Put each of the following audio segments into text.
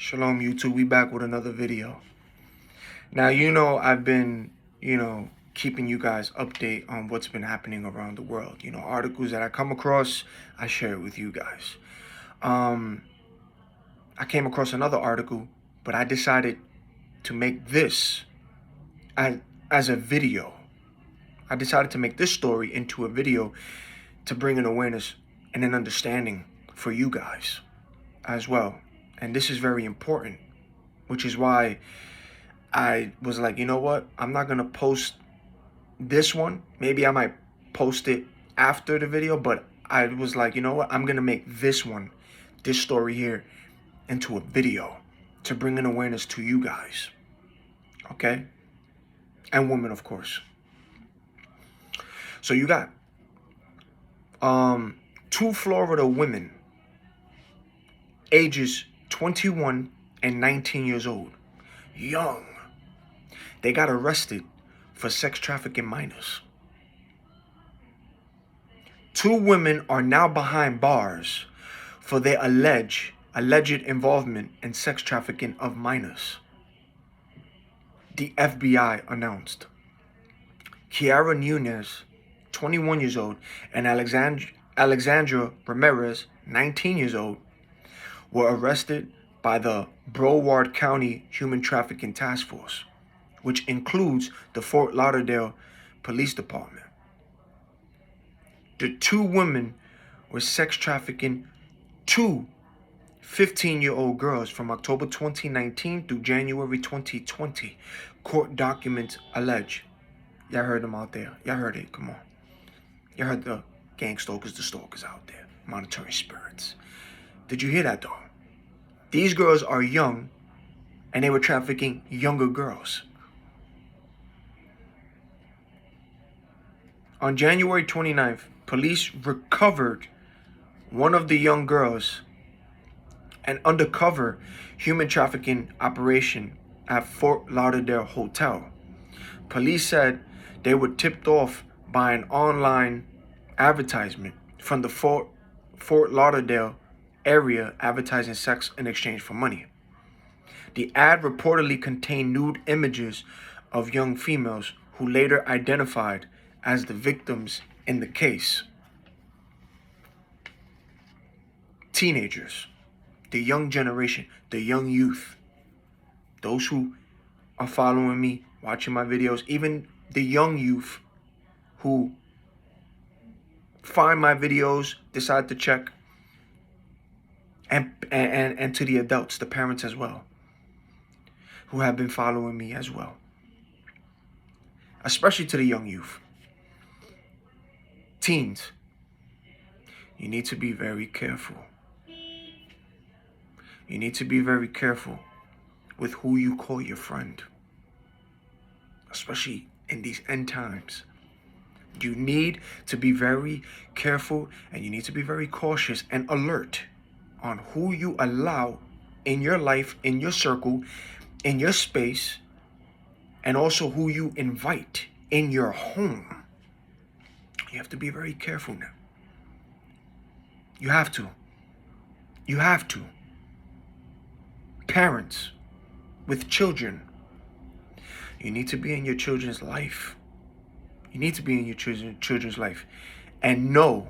Shalom YouTube, we back with another video. Now, I've been, keeping you guys update on what's been happening around the world. Articles that I come across, I share it with you guys. I came across another article, but I decided to make this as a video. I decided to make this story into a video to bring an awareness and an understanding for you guys as well. And this is very important, which is why I was like, you know what? I'm not going to post this one. Maybe I might post it after the video, but I was like, you know what? I'm going to make this story here, into a video to bring an awareness to you guys. Okay? And women, of course. So you got two Florida women, ages 21 and 19 years old, young. They got arrested for sex trafficking minors. Two women are now behind bars for their alleged involvement in sex trafficking of minors. The FBI announced. Kiara Nunez, 21 years old, and Alexandra Ramirez, 19 years old, were arrested by the Broward County Human Trafficking Task Force, which includes the Fort Lauderdale Police Department. The two women were sex trafficking two 15-year-old girls from October 2019 through January 2020. Court documents allege. Y'all heard them out there. Y'all heard it. Come on. Y'all heard the gang stalkers, the stalkers out there. Monitoring spirits. Did you hear that, though? These girls are young, and they were trafficking younger girls. On January 29th, police recovered one of the young girls, an undercover human trafficking operation at Fort Lauderdale Hotel. Police said they were tipped off by an online advertisement from the Fort Lauderdale area advertising sex in exchange for money. The ad reportedly contained nude images of young females who later identified as the victims in the case. Teenagers, the young generation, the young youth, those who are following me, watching my videos, even the young youth who find my videos, decide to check, and to the adults, the parents as well, who have been following me as well, especially to the young youth. Teens, you need to be very careful. You need to be very careful with who you call your friend, especially in these end times. You need to be very careful, and you need to be very cautious and alert on who you allow in your life, in your circle, in your space, and also who you invite in your home. You have to be very careful now. You have to. You have to. Parents with children, you need to be in your children's life. You need to be in your children's life and know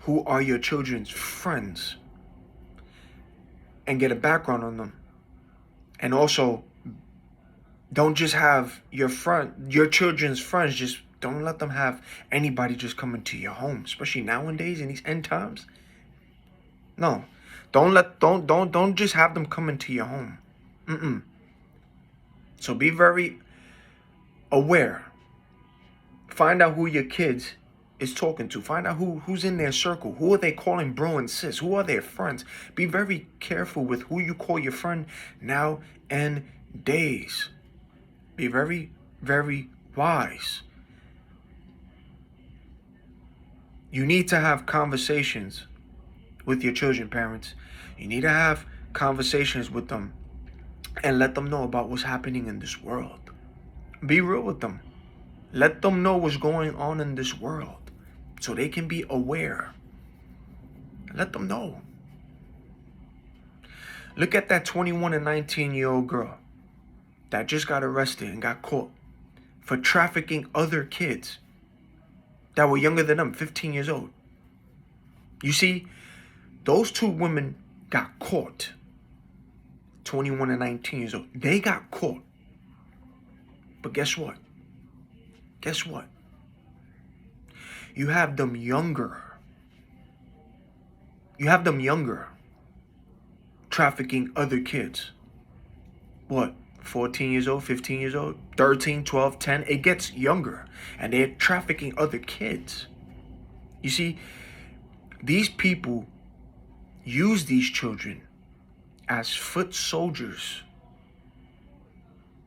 who are your children's friends and get a background on them. And also, don't just have your children's friends, just don't let them have anybody just come into your home, especially nowadays in these end times. No, don't just have them come into your home. So be very aware. Find out who your kids is talking to. Find out who's in their circle. Who are they calling bro and sis? Who are their friends? Be very careful with who you call your friend nowadays. Be very, very wise. You need to have conversations with your children, parents. You need to have conversations with them and let them know about what's happening in this world. Be real with them. Let them know what's going on in this world so they can be aware. Let them know. Look at that 21 and 19-year-old girl that just got arrested and got caught for trafficking other kids that were younger than them, 15 years old. You see, those two women got caught, 21 and 19 years old. They got caught. But guess what? Guess what? You have them younger. You have them younger trafficking other kids. What? 14 years old, 15 years old, 13, 12, 10. It gets younger. And they're trafficking other kids. You see, these people use these children as foot soldiers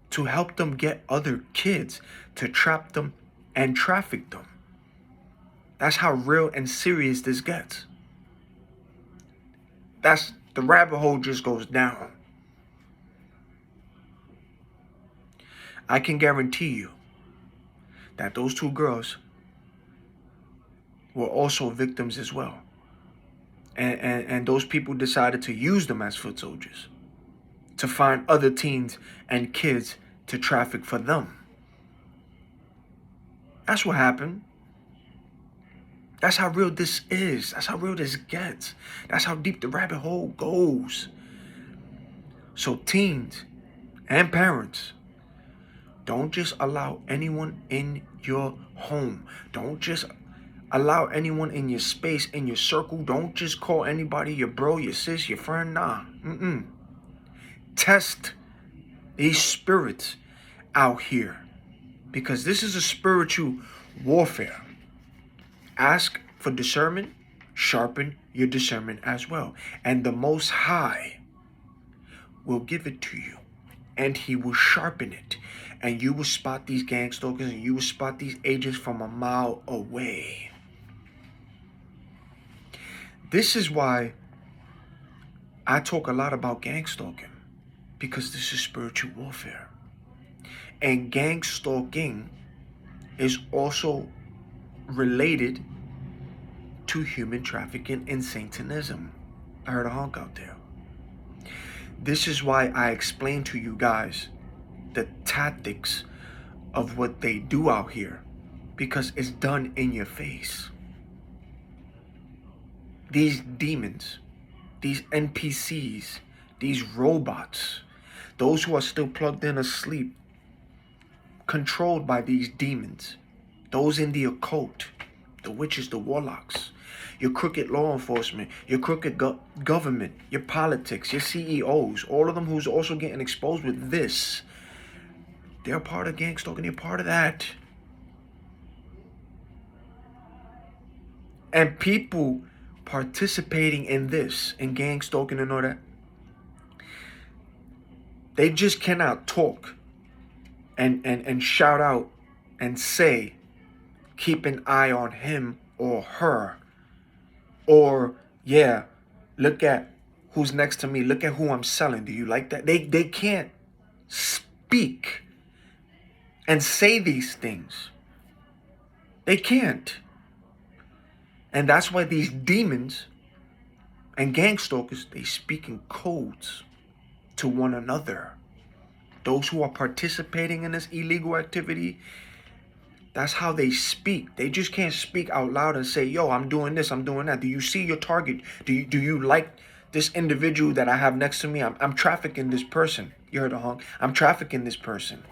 to help them get other kids, to trap them and traffic them. That's how real and serious this gets. The rabbit hole just goes down. I can guarantee you that those two girls were also victims as well. And those people decided to use them as foot soldiers to find other teens and kids to traffic for them. That's what happened. That's how real this is. That's how real this gets. That's how deep the rabbit hole goes. So teens and parents, don't just allow anyone in your home. Don't just allow anyone in your space, in your circle. Don't just call anybody your bro, your sis, your friend. Nah. Test these spirits out here, because this is a spiritual warfare. Ask for discernment, sharpen your discernment as well. And the Most High will give it to you, and He will sharpen it. And you will spot these gang stalkers, and you will spot these agents from a mile away. This is why I talk a lot about gang stalking, because this is spiritual warfare. And gang stalking is also related to human trafficking and Satanism. I heard a honk out there. This is why I explain to you guys the tactics of what they do out here, because it's done in your face. These demons, these NPCs, these robots, those who are still plugged in asleep, controlled by these demons, those in the occult, the witches, the warlocks, your crooked law enforcement, your crooked government, your politics, your CEOs, all of them who's also getting exposed with this. They're part of gang stalking. They're part of that. And people participating in this, in gang stalking and all that, they just cannot talk and shout out and say, keep an eye on him or her. Or, yeah, look at who's next to me. Look at who I'm selling. Do you like that? They can't speak and say these things. They can't. And that's why these demons and gang stalkers, they speak in codes to one another. Those who are participating in this illegal activity, that's how they speak. They just can't speak out loud and say, yo, I'm doing this, I'm doing that. Do you see your target? Do you like this individual that I have next to me? I'm trafficking this person. You heard a honk. I'm trafficking this person.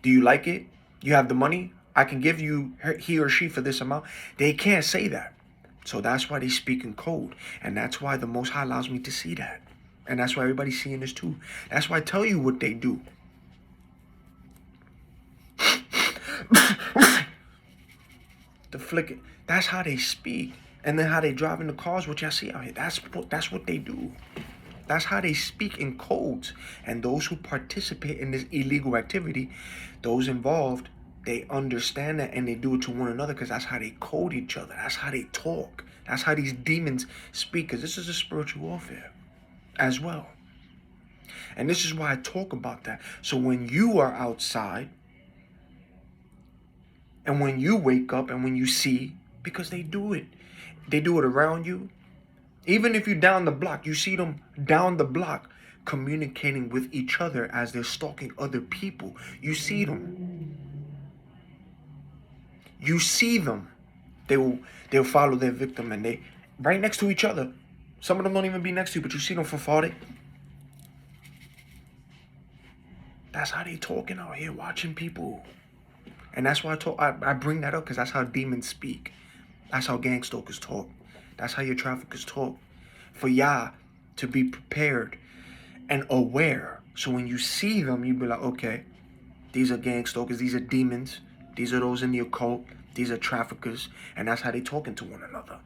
Do you like it? You have the money? I can give you he or she for this amount. They can't say that. So that's why they speak in code. And that's why the Most High allows me to see that. And that's why everybody's seeing this too. That's why I tell you what they do. The flick, that's how they speak. And then how they drive in the cars, what y'all see out here. That's what they do. That's how they speak in codes. And those who participate in this illegal activity, those involved, they understand that and they do it to one another, because that's how they code each other. That's how they talk. That's how these demons speak, because this is a spiritual warfare as well. And this is why I talk about that. So when you are outside, and when you wake up and when you see, because they do it around you, Even if you're down the block, you see them down the block communicating with each other as they're stalking other people. You see them. You see them. They'll follow their victim, and they right next to each other. Some of them don't even be next to you, but you see them from far. That's how they talking out here, watching people. And that's why I bring that up, because that's how demons speak. That's how gang stalkers talk. That's how your traffickers talk. For y'all to be prepared and aware. So when you see them, you be like, okay, these are gang stalkers. These are demons. These are those in the occult. These are traffickers. And that's how they talking to one another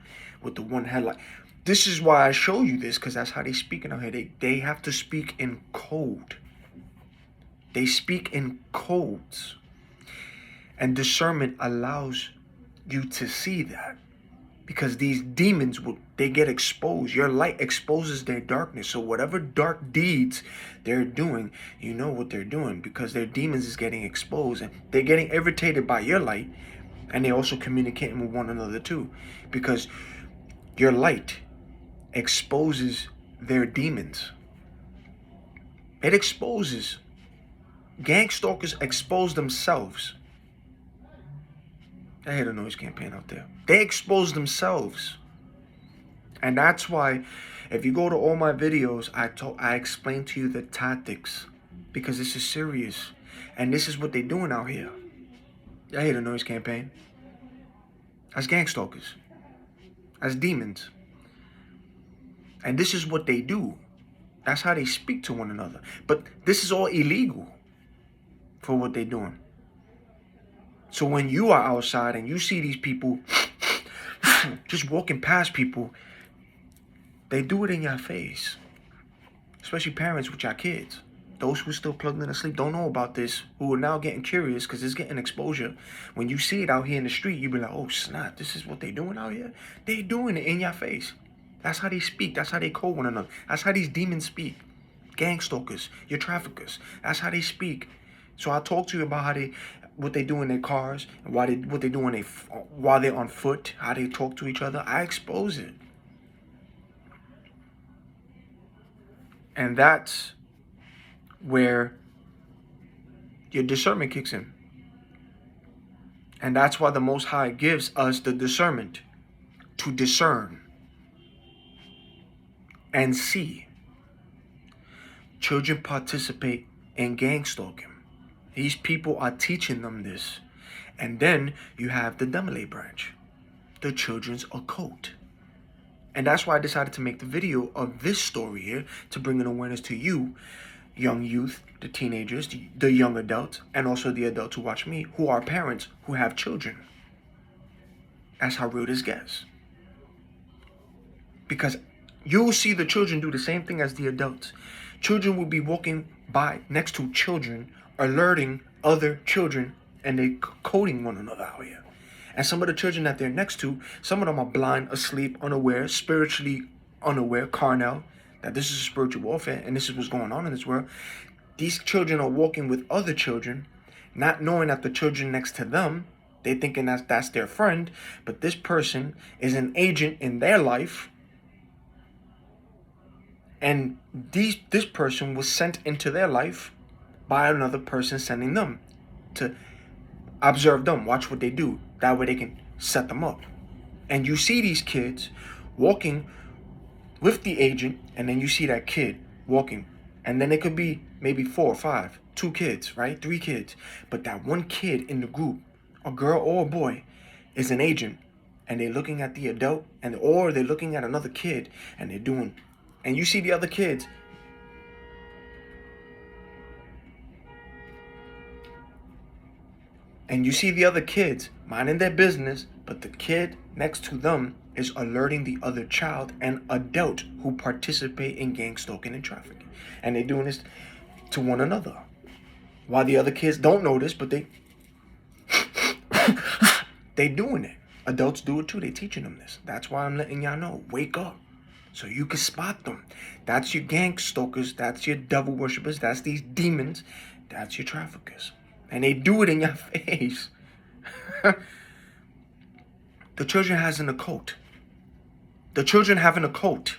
with the one headlight. This is why I show you this, because that's how they speaking out here. They have to speak in code. They speak in codes. And discernment allows you to see that. Because these demons, they get exposed. Your light exposes their darkness. So whatever dark deeds they're doing, you know what they're doing. Because their demons is getting exposed. And they're getting irritated by your light. And they're also communicating with one another too. Because your light exposes their demons. It exposes. Gang stalkers expose themselves. I hear the noise campaign out there. They expose themselves. And that's why, if you go to all my videos, I explain to you the tactics. Because this is serious. And this is what they're doing out here. I hear the noise campaign. That's gang stalkers. That's demons. And this is what they do. That's how they speak to one another. But this is all illegal for what they're doing. So when you are outside and you see these people just walking past people, they do it in your face. Especially parents with your kids. Those who are still plugged in to sleep don't know about this, who are now getting curious because it's getting exposure. When you see it out here in the street, you be like, oh snap, this is what they doing out here? They doing it in your face. That's how they speak. That's how they call one another. That's how these demons speak. Gang stalkers, your traffickers. That's how they speak. So I talk to you about what they do in their cars, and what they do while they're on foot, how they talk to each other. I expose it. And that's where your discernment kicks in. And that's why the Most High gives us the discernment to discern and see. Children participate in gang stalking. These people are teaching them this. And then you have the Demile branch, the children's occult. And that's why I decided to make the video of this story here, to bring an awareness to you, young youth, the teenagers, the young adults, and also the adults who watch me, who are parents, who have children. That's how real this gets. Because you will see the children do the same thing as the adults. Children will be walking by next to children, alerting other children, and they coding one another out here. And some of the children that they're next to, some of them are blind, asleep, unaware, spiritually unaware, carnal, that this is spiritual warfare and this is what's going on in this world. These children are walking with other children, not knowing that the children next to them, they're thinking that's their friend, but this person is an agent in their life. And this person was sent into their life by another person sending them to observe them, watch what they do. That way they can set them up. And you see these kids walking with the agent, and then you see that kid walking. And then it could be maybe 4 or 5, 2 kids, right? 3 kids. But that one kid in the group, a girl or a boy, is an agent. And they're looking at the adult, or they're looking at another kid, and they're doing. And you see the other kids. And you see the other kids minding their business, but the kid next to them is alerting the other child and adult who participate in gang stalking and trafficking. And they're doing this to one another. While the other kids don't know this, but they doing it. Adults do it too. They teaching them this. That's why I'm letting y'all know. Wake up. So you can spot them. That's your gang stalkers. That's your devil worshippers. That's these demons. That's your traffickers. And they do it in your face. The children has an occult. The children have an occult.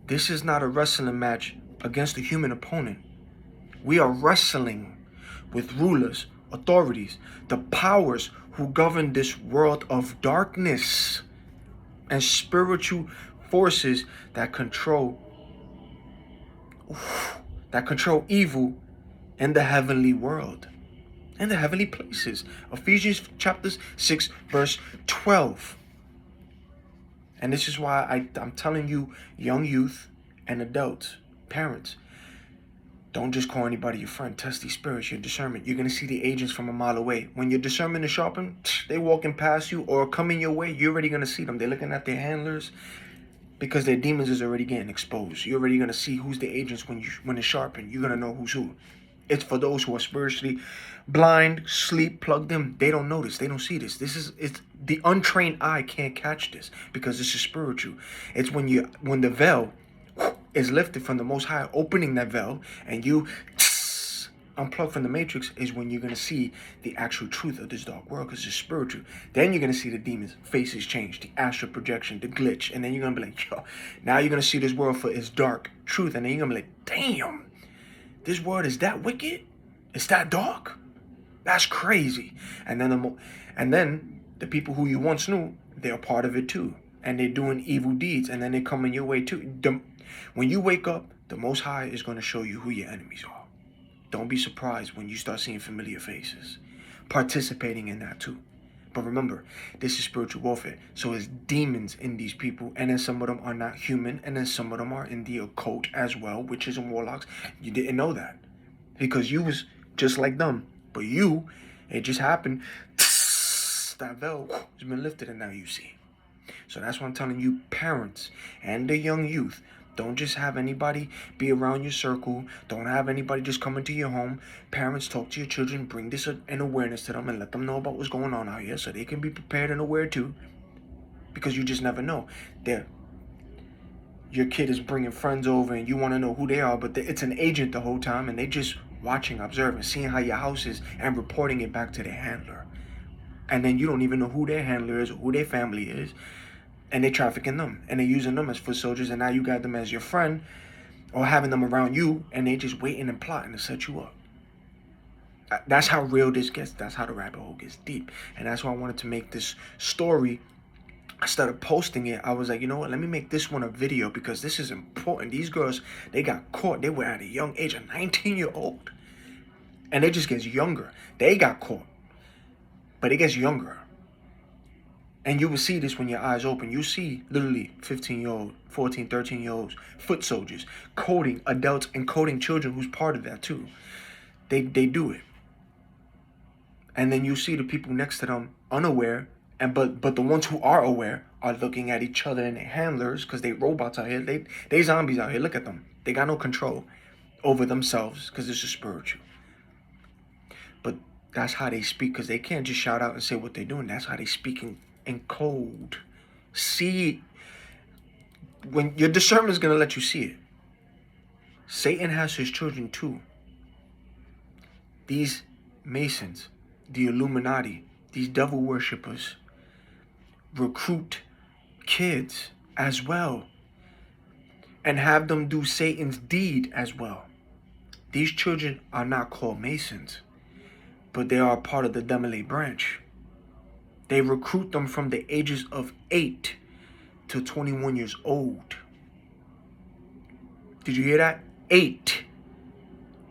This is not a wrestling match against a human opponent. We are wrestling with rulers, authorities, the powers who govern this world of darkness, and spiritual forces that control evil in the heavenly world, in the heavenly places. Ephesians chapter 6 verse 12. And this is why I'm telling you, young youth and adults, parents, don't just call anybody your friend. Test these spirits, your discernment. You're going to see the agents from a mile away. When your discernment is sharpened, they walking past you or coming your way, you're already going to see them. They're looking at their handlers because their demons is already getting exposed. You're already going to see who's the agents when it's sharpened. You're going to know who's who. It's for those who are spiritually blind, sleep, plugged in. They don't notice. They don't see this. It's the untrained eye can't catch this because this is spiritual. It's when the veil is lifted from the Most High, opening that veil, and you unplug from the matrix, is when you're going to see the actual truth of this dark world, because it's spiritual. Then you're going to see the demons' faces change, the astral projection, the glitch, and then you're going to be like, yo, now you're going to see this world for its dark truth, and then you're going to be like, damn, this world is that wicked? It's that dark? That's crazy. And then the people who you once knew, they're a part of it too, and they're doing evil deeds, and then they come in your way too. When you wake up, the Most High is going to show you who your enemies are. Don't be surprised when you start seeing familiar faces, participating in that too. But remember, this is spiritual warfare. So it's demons in these people, and then some of them are not human, and then some of them are in the occult as well, witches and warlocks. You didn't know that because you was just like them. But it just happened. That veil has been lifted, and now you see. So that's what I'm telling you, parents and the young youth. Don't just have anybody be around your circle. Don't have anybody just come into your home. Parents, talk to your children. Bring this an awareness to them and let them know about what's going on out here so they can be prepared and aware too. Because you just never know. Your kid is bringing friends over and you want to know who they are, but it's an agent the whole time, and they just watching, observing, seeing how your house is and reporting it back to their handler. And then you don't even know who their handler is or who their family is. And they're trafficking them, and they're using them as foot soldiers, and now you got them as your friend or having them around you, and they just waiting and plotting to set you up. That's how real this gets. That's how the rabbit hole gets deep. And that's why I wanted to make this story. I started posting it. I was like, you know what, let me make this one a video because this is important. These girls, they got caught. They were at a young age, a 19-year-old, and it just gets younger. They got caught, but it gets younger. And you will see this when your eyes open. You see literally 15-year-old, 14, 13-year-olds, foot soldiers, coding adults and coding children who's part of that too. They do it. And then you see the people next to them unaware, but the ones who are aware are looking at each other and their handlers because they robots out here. They zombies out here. Look at them. They got no control over themselves because this is spiritual. But that's how they speak, because they can't just shout out and say what they're doing. That's how they speak in code. See, when your discernment is going to let you see it. Satan has his children too. These Masons, the Illuminati, these devil worshippers recruit kids as well and have them do Satan's deed as well. These children are not called Masons, but they are part of the Demolay branch. They recruit them from the ages of 8 to 21 years old. Did you hear that? 8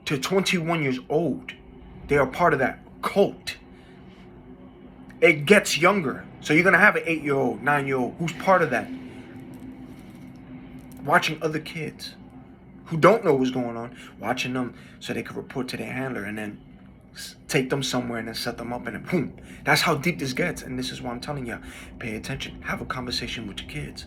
to 21 years old. They are part of that cult. It gets younger. So you're going to have an 8-year-old, 9-year-old who's part of that. Watching other kids who don't know what's going on, watching them so they can report to their handler and then take them somewhere and then set them up, and then boom. That's how deep this gets. And this is why I'm telling you, pay attention. Have a conversation with your kids.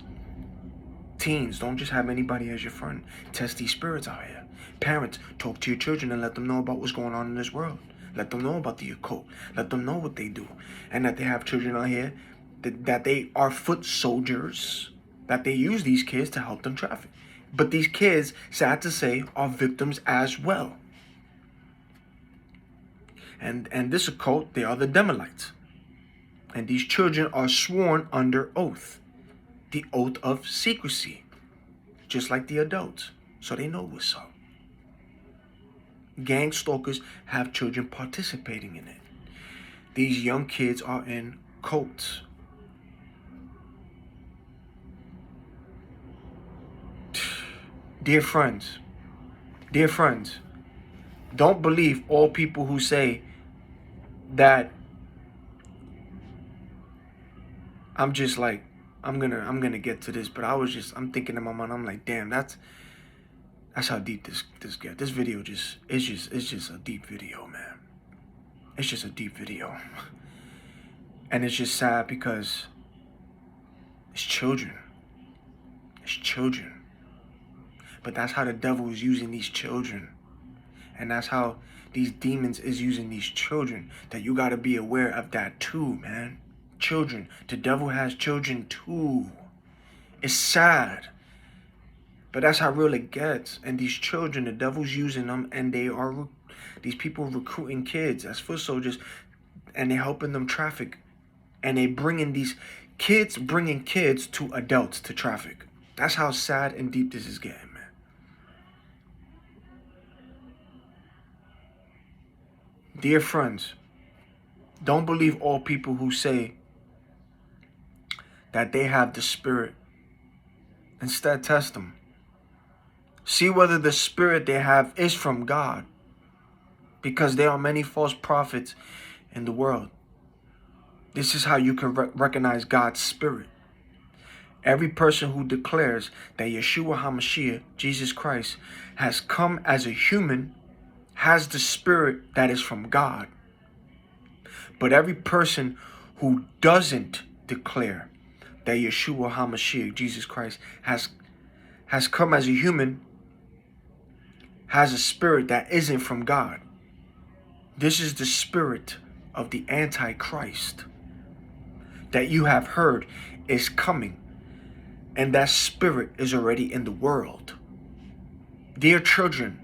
Teens, don't just have anybody as your friend. Test these spirits out here. Parents, talk to your children and let them know about what's going on in this world. Let them know about the occult. Let them know what they do. And that they have children out here, that they are foot soldiers, that they use these kids to help them traffic. But these kids, sad to say, are victims as well. And this occult, they are the Demolites. And these children are sworn under oath. the oath of secrecy, just like the adults, so they know what's up. Gang stalkers have children participating in it. These young kids are in cults. Dear friends, don't believe all people who say that I'm just like, I'm gonna get to this, but I'm thinking in my mind, I'm like, damn, that's how deep this gets. This video it's just a deep video, man. It's just a deep video. And it's just sad because it's children. It's children. But that's how the devil is using these children. And that's how these demons is using these children. That you gotta be aware of that too, man. Children. The devil has children too. It's sad. But that's how real it gets. And these children, the devil's using them, and these people recruiting kids as foot soldiers, and they're helping them traffic. And they bringing kids to adults to traffic. That's how sad and deep this is getting, man. Dear friends, don't believe all people who say that they have the Spirit. Instead, test them. See whether the Spirit they have is from God, because there are many false prophets in the world. This is how you can recognize God's Spirit. Every person who declares that Yeshua HaMashiach, Jesus Christ, has come as a human has the Spirit that is from God. But every person who doesn't declare that Yeshua HaMashiach, Jesus Christ, has come as a human has a spirit that isn't from God. This is the spirit of the Antichrist that you have heard is coming. And that spirit is already in the world. Dear children,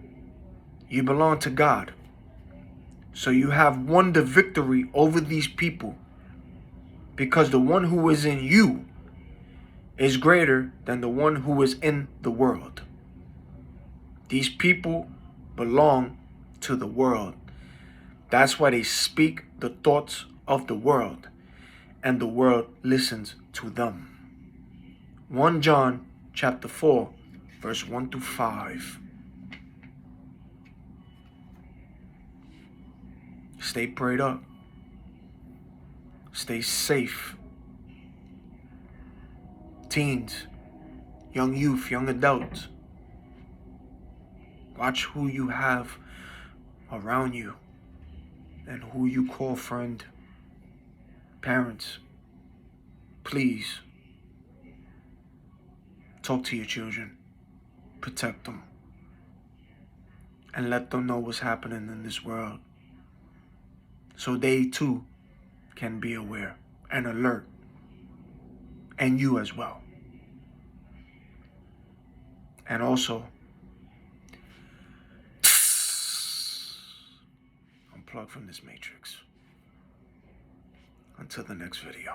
you belong to God. So you have won the victory over these people, because the one who is in you is greater than the one who is in the world. These people belong to the world. That's why they speak the thoughts of the world, and the world listens to them. 1 John chapter 4, verse 1 through 5. Stay prayed up. Stay safe. Teens, young youth, young adults, watch who you have around you and who you call friend. Parents, please talk to your children, protect them, and let them know what's happening in this world, so they too can be aware and alert, and you as well. And also, unplug from this matrix. Until the next video.